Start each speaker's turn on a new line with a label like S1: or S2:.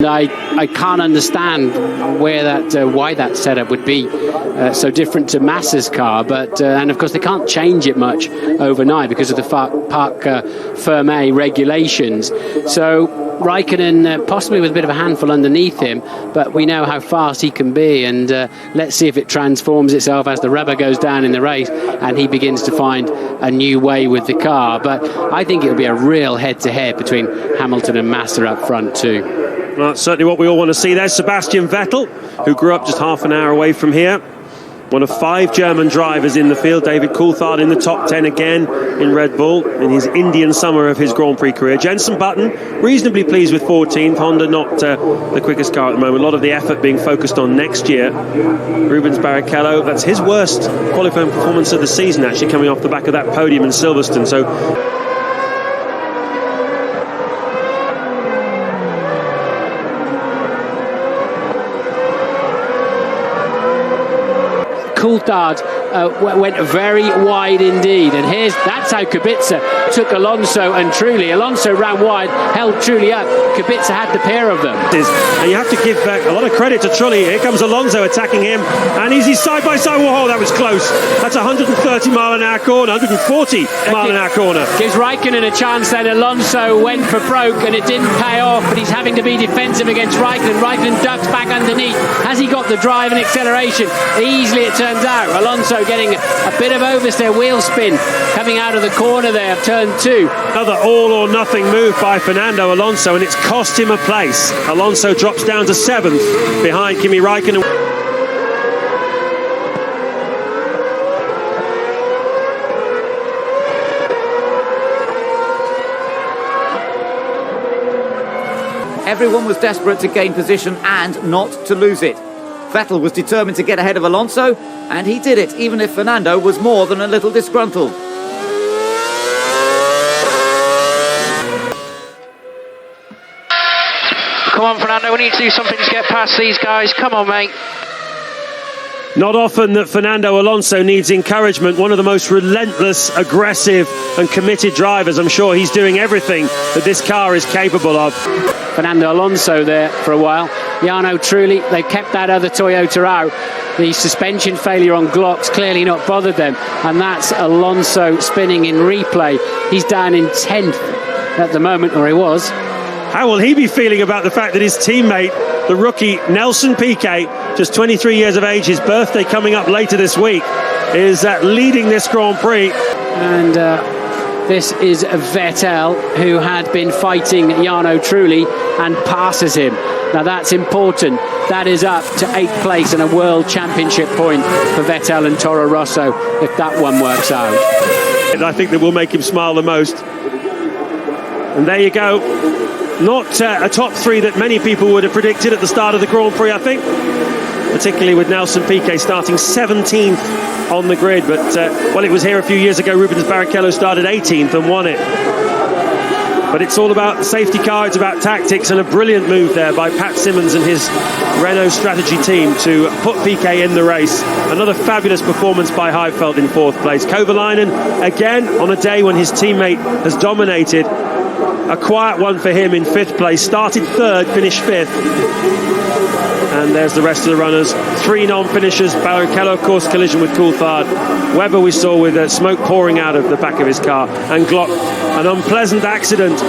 S1: I can't understand why that setup would be so different to Massa's car, but and of course they can't change it much overnight because of the Parc Fermé regulations. So Raikkonen possibly with a bit of a handful underneath him, but we know how fast he can be, and let's see if it transforms itself as the rubber goes down in the race and he begins to find a new way with the car. But I think it'll be a real head-to-head between Hamilton and Massa up front too.
S2: Well, that's certainly what we all want to see. There's Sebastian Vettel, who grew up just half an hour away from here. One of 5 German drivers in the field. David Coulthard in the top 10 again in Red Bull in his Indian summer of his Grand Prix career. Jenson Button, reasonably pleased with 14th. Honda not the quickest car at the moment. A lot of the effort being focused on next year. Rubens Barrichello, that's his worst qualifying performance of the season, actually, coming off the back of that podium in Silverstone. So
S1: Coulthard went very wide indeed, and that's how Kubica took Alonso, and Trulli. Alonso ran wide, held Trulli up. Kubica had the pair of them.
S2: And you have to give a lot of credit to Trulli. Here comes Alonso attacking him, and he's side by side. Whoa, that was close. That's a 130 mile an hour corner, 140 mile an hour corner.
S1: Gives Raikkonen a chance. Then Alonso went for broke, and it didn't pay off. But he's having to be defensive against Raikkonen. Raikkonen ducks back underneath. Has he got the drive and acceleration? Easily, it turns out. Alonso getting a bit of oversteer, wheel spin coming out of the corner there of turn 2.
S2: Another all or nothing move by Fernando Alonso, and it's cost him a place. Alonso drops down to 7th behind Kimi Raikkonen.
S3: Everyone was desperate to gain position and not to lose it. Vettel was determined to get ahead of Alonso, and he did it, even if Fernando was more than a little disgruntled.
S4: Come on, Fernando, we need to do something to get past these guys. Come on, mate.
S2: Not often that Fernando Alonso needs encouragement. One of the most relentless, aggressive and committed drivers. I'm sure he's doing everything that this car is capable of.
S1: Fernando Alonso there for a while. Jarno Trulli, they kept that other Toyota out. The suspension failure on Glock's clearly not bothered them. And that's Alonso spinning in replay. He's down in 10th at the moment, or he was.
S2: How will he be feeling about the fact that his teammate, the rookie Nelson Piquet, just 23 years of age, his birthday coming up later this week, is leading this Grand Prix?
S1: And this is Vettel, who had been fighting Jarno Trulli and passes him. Now that's important. That is up to 8th place and a world championship point for Vettel and Toro Rosso if that one works out.
S2: And I think that will make him smile the most. And there you go. Not a top 3 that many people would have predicted at the start of the Grand Prix, I think. Particularly with Nelson Piquet starting 17th on the grid. But, well, it was here a few years ago. Rubens Barrichello started 18th and won it. But it's all about the safety car, it's about tactics, and a brilliant move there by Pat Simmons and his Renault strategy team to put Piquet in the race. Another fabulous performance by Heifeld in 4th place. Kovalainen, again, on a day when his teammate has dominated. A quiet one for him in 5th place. Started 3rd, finished 5th. And there's the rest of the runners. 3 non-finishers. Barrichello, of course, collision with Coulthard. Webber we saw with smoke pouring out of the back of his car. And Glock, an unpleasant accident